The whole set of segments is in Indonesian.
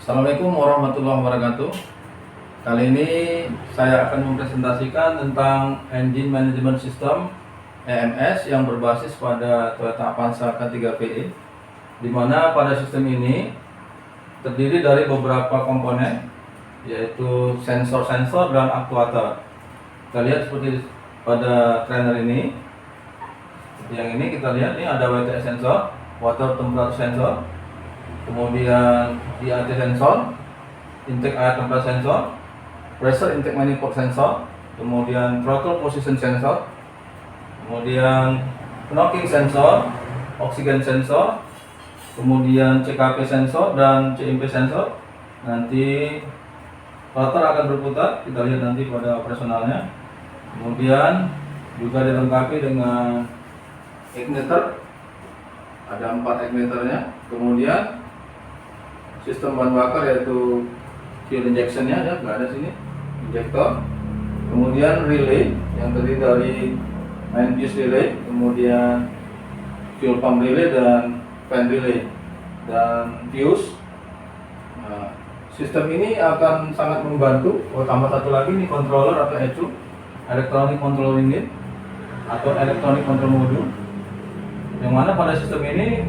Assalamualaikum warahmatullahi wabarakatuh. Kali ini saya akan mempresentasikan tentang Engine Management System EMS yang berbasis pada Toyota Avanza K3PE, di mana pada sistem ini terdiri dari beberapa komponen, yaitu sensor-sensor dan aktuator. Kita lihat seperti pada trainer ini. Yang ini kita lihat ini ada WTS sensor, water temperature sensor, kemudian DAT sensor, intake air temperature sensor, pressure intake manifold sensor, kemudian throttle position sensor, kemudian knocking sensor, oxygen sensor, kemudian CKP sensor dan CMP sensor. Nanti rotor akan berputar, kita lihat nanti pada operasionalnya. Kemudian juga dilengkapi dengan igniter, ada 4 igniternya. Kemudian sistem bahan bakar yaitu fuel injectionnya, ya nggak ada sini, injektor. Kemudian relay yang terdiri dari main fuse relay, kemudian fuel pump relay dan fan relay dan fuse. Nah, sistem ini akan sangat membantu. Tambah satu lagi nih, controller atau ECU, electronic control unit atau electronic control module, yang mana pada sistem ini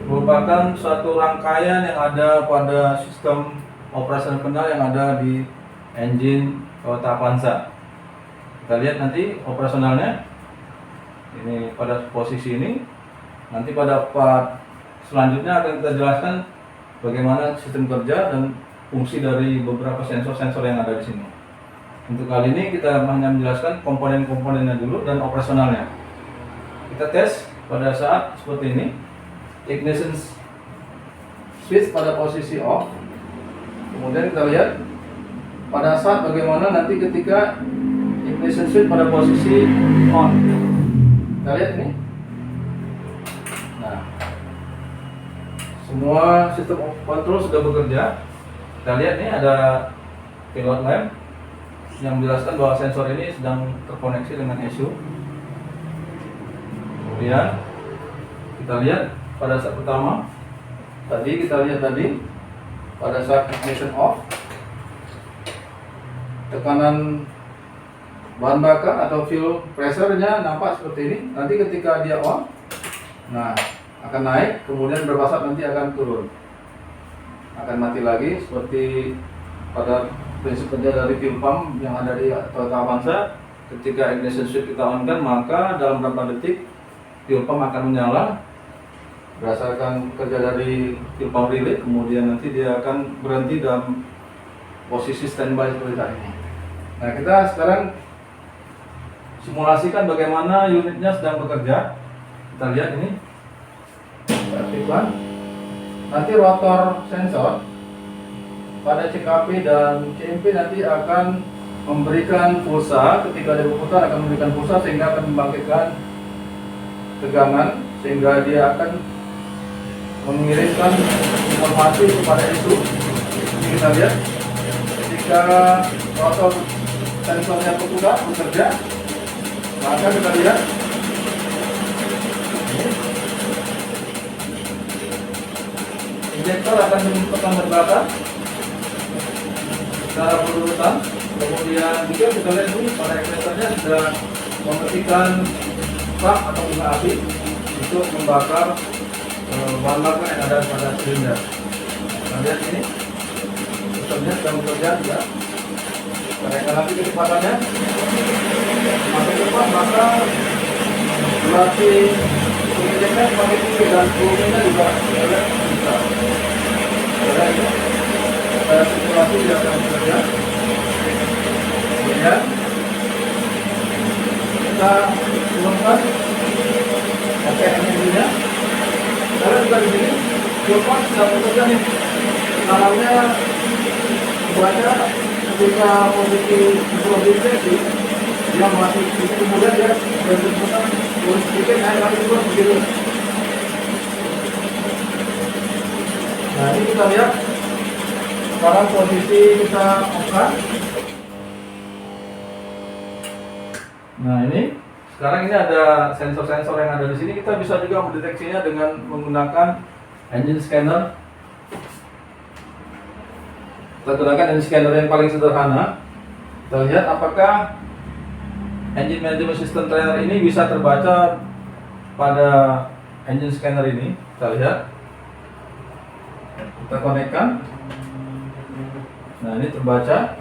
merupakan suatu rangkaian yang ada pada sistem operasi kenal yang ada di engine Toyota Avanza. Kita lihat nanti operasionalnya. Ini pada posisi ini. Nanti pada part selanjutnya akan kita jelaskan bagaimana sistem kerja dan fungsi dari beberapa sensor-sensor yang ada di sini. Untuk kali ini kita hanya menjelaskan komponen-komponennya dulu dan operasionalnya. Kita tes pada saat seperti ini. Ignition switch pada posisi off. Kemudian kita lihat pada saat bagaimana nanti ketika ignition switch pada posisi on. Kita lihat ini. Nah, semua sistem kontrol sudah bekerja. Kita lihat nih ada pilot lamp yang menjelaskan bahwa sensor ini sedang terkoneksi dengan ECU. Kemudian kita lihat pada saat pertama tadi, kita lihat tadi pada saat ignition off, tekanan bahan bakar atau fuel pressure-nya nampak seperti ini. Nanti ketika dia on, nah akan naik, kemudian beberapa saat nanti akan turun, akan mati lagi seperti pada prinsip kerja dari fuel pump yang ada di Toyota Avanza. Ketika ignition switch kita on-kan, maka dalam beberapa detik fuel pump akan menyala berdasarkan kerja dari fuel pump relay. Kemudian nanti dia akan berhenti dalam posisi standby seperti tadi. Nah, kita sekarang simulasikan bagaimana unitnya sedang bekerja. Kita lihat ini, kita aktifkan. Nanti rotor sensor pada CKP dan CMP nanti akan memberikan pulsa. Ketika dia berputar akan memberikan pulsa sehingga akan membangkitkan tegangan, sehingga dia akan mengirimkan informasi kepada ECU. Kita lihat ketika rotor sensornya berputar bekerja, maka kita lihat injektor akan tekan ke belakang secara berurutan. Kemudian juga kita lihat ini pada ignitornya sudah mematikan plug atau bunga api untuk membakar bahan bakar yang ada pada silinder. Nah, lihat ini sistemnya sedang bekerja juga. Naikkan lagi kecepatannya semakin cepat, maka durasi injeknya semakin tinggi dan volumenya juga bisa. Jadi ini pada simulasi dia akan bekerja. Kemudian kita turunkan engine-nya. Karena juga di sini fuel pump sedang bekerja nih. Kanalnya baca ketika posisi injeksi dia masih itu, kemudian dia berputar turun sedikit, naik lagi turun begitu. Nah, ini kita lihat sekarang posisi kita off-kan. Nah, ini sekarang ini ada sensor-sensor yang ada di sini. Kita bisa juga mendeteksinya dengan menggunakan engine scanner. Kita gunakan engine scanner yang paling sederhana. Kita lihat apakah engine management system trainer ini bisa terbaca pada engine scanner ini. Kita lihat. Kita konekkan. Nah, ini terbaca.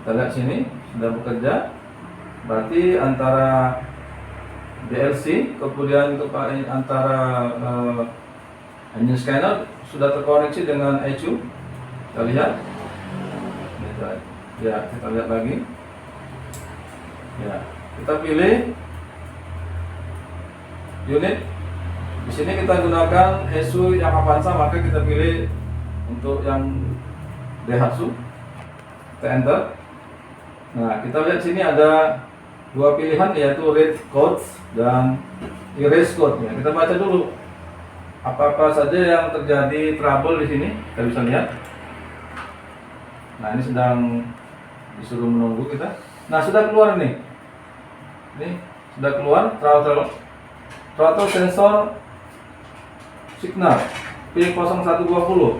Kita lihat sini sudah bekerja. Berarti antara DLC kemudian antara engine scanner sudah terkoneksi dengan ECU. Kita lihat. Ya, kita lihat lagi. Ya, kita pilih unit. Di sini kita gunakan ECU yang Avanza, maka kita pilih untuk yang Daihatsu. Kita enter. Nah, kita lihat sini ada dua pilihan, yaitu read code dan erase code. Ya, kita baca dulu apa saja yang terjadi trouble di sini. Kita bisa lihat. Nah, ini sedang disuruh menunggu kita. Nah, sudah keluar nih. Ini sudah keluar throttle sensor signal P0120.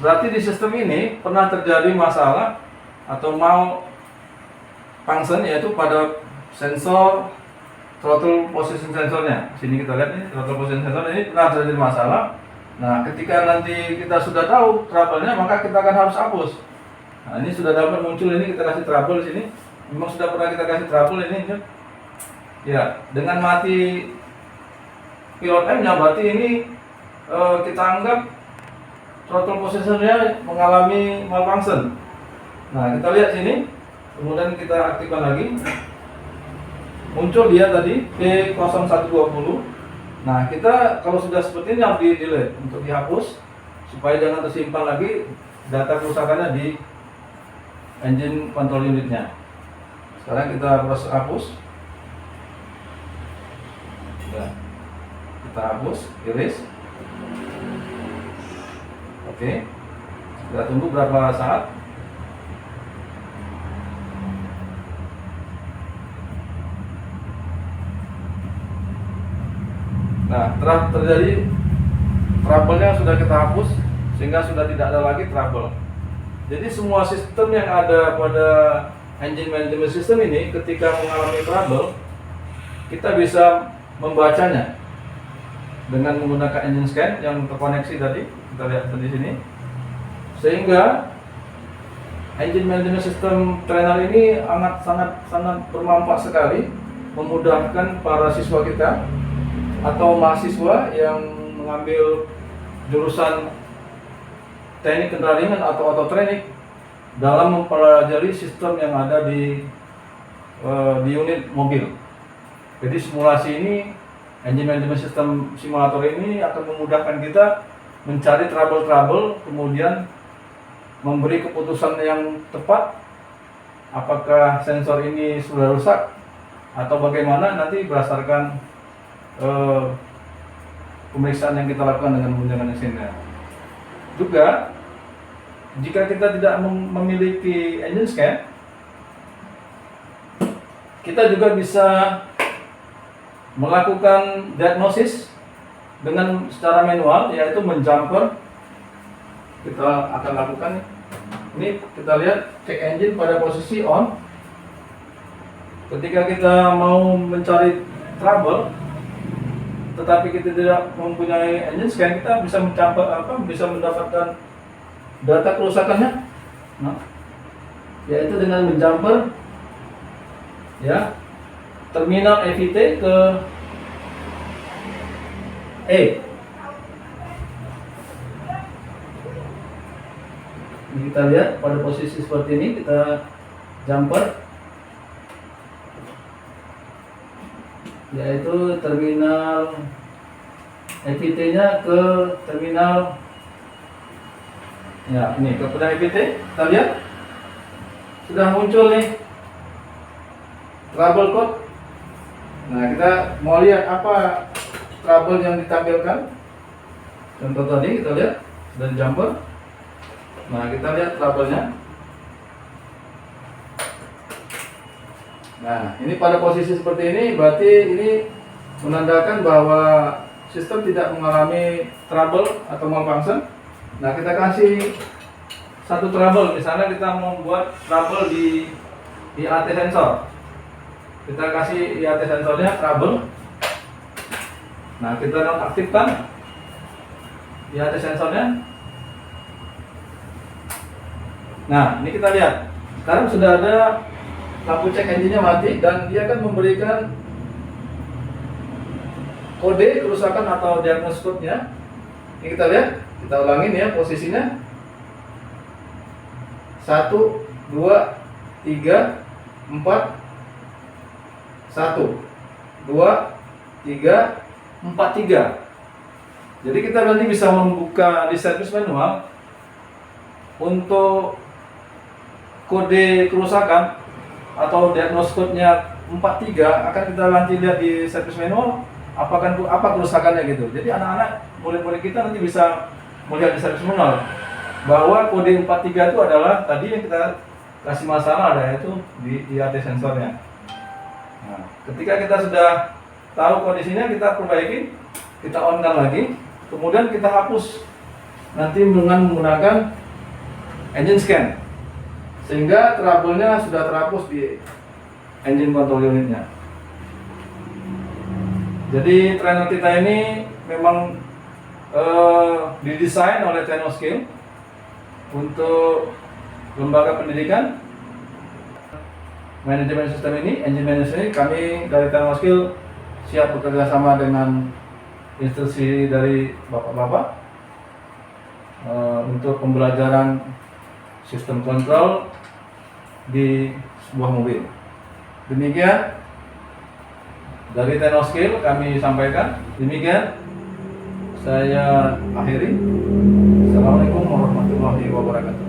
Berarti di sistem ini pernah terjadi masalah atau malfunction, yaitu pada sensor throttle position sensornya. Sini kita lihat nih, throttle position sensor ini pernah terjadi masalah. Nah, ketika nanti kita sudah tahu trouble-nya, maka kita akan harus hapus. Nah, ini sudah dapat muncul, ini kita kasih trouble di sini. Memang sudah pernah kita kasih trouble ini. Ya, dengan mati pilot M-nya, berarti ini kita anggap throttle positionnya mengalami malfunction. Nah, kita lihat sini, kemudian kita aktifkan lagi. Muncul dia tadi P0120. Nah, kita kalau sudah seperti ini harus di-delete untuk dihapus supaya jangan tersimpan lagi data kerusakannya di engine control unitnya. Sekarang kita proses hapus. Ya, kita hapus, erase. Oke, kita tunggu berapa saat. Nah, telah terjadi trouble-nya sudah kita hapus sehingga sudah tidak ada lagi trouble. Jadi semua sistem yang ada pada engine management system ini ketika mengalami trouble, kita bisa membacanya dengan menggunakan engine scan yang terkoneksi tadi. Kita lihat di sini. Sehingga engine management system trainer ini sangat bermanfaat sekali, memudahkan para siswa kita atau mahasiswa yang mengambil jurusan teknik kendaraan ringan atau autotraining dalam mempelajari sistem yang ada di unit mobil. Jadi simulasi ini, engine management system simulator ini akan memudahkan kita mencari trouble, kemudian memberi keputusan yang tepat apakah sensor ini sudah rusak atau bagaimana, nanti berdasarkan pemeriksaan yang kita lakukan dengan menggunakan mesinnya. Juga jika kita tidak memiliki engine scan, kita juga bisa melakukan diagnosis dengan secara manual, yaitu menjumper. Kita akan lakukan ini, kita lihat check engine pada posisi on. Ketika kita mau mencari trouble tetapi kita tidak mempunyai engine scan, kita bisa bisa mendapatkan data kerusakannya. Nah, yaitu dengan menjumper ya terminal EVT ke E. Ini kita lihat pada posisi seperti ini, kita jumper, yaitu terminal EVT-nya ke terminal, ya ini ke pedang EVT. Kita lihat sudah muncul nih trouble code. Nah, kita mau lihat apa trouble yang ditampilkan. Contoh tadi kita lihat sudah di jumper. Nah, kita lihat trouble-nya. Nah, ini pada posisi seperti ini, berarti ini menandakan bahwa sistem tidak mengalami trouble atau malfunction. Nah, kita kasih satu trouble, misalnya kita membuat trouble di IAT sensor. Kita kasih IAT sensornya trouble. Nah, kita nonaktifkan IAT sensornya. Nah, ini kita lihat. Sekarang sudah ada lampu cek engine-nya mati dan dia akan memberikan kode kerusakan atau diagnosis code-nya. Ini kita lihat, kita ulangin ya posisinya. 1, 2, 3, 4, 1, 2, 3, 4, 3. Jadi kita nanti bisa membuka di service manual untuk kode kerusakan atau diagnosis code-nya 43 akan kita nanti lihat di service manual apa kerusakannya gitu. Jadi anak-anak murid-murid kita nanti bisa melihat di service manual bahwa kode 43 itu adalah tadi yang kita kasih masalah ada yaitu di IAT sensornya. Nah, ketika kita sudah tahu kondisinya, kita perbaiki, kita on-kan lagi, kemudian kita hapus nanti dengan menggunakan engine scan, sehingga trouble-nya sudah terhapus di engine control unitnya. Jadi trainer kita ini memang didesain oleh Technoskill untuk lembaga pendidikan manajemen sistem ini, engine management ini. Kami dari Technoskill siap bekerja sama dengan instruksi dari bapak-bapak untuk pembelajaran sistem kontrol di sebuah mobil. Demikian dari Technoskill kami sampaikan. Demikian saya akhiri. Assalamualaikum warahmatullahi wabarakatuh.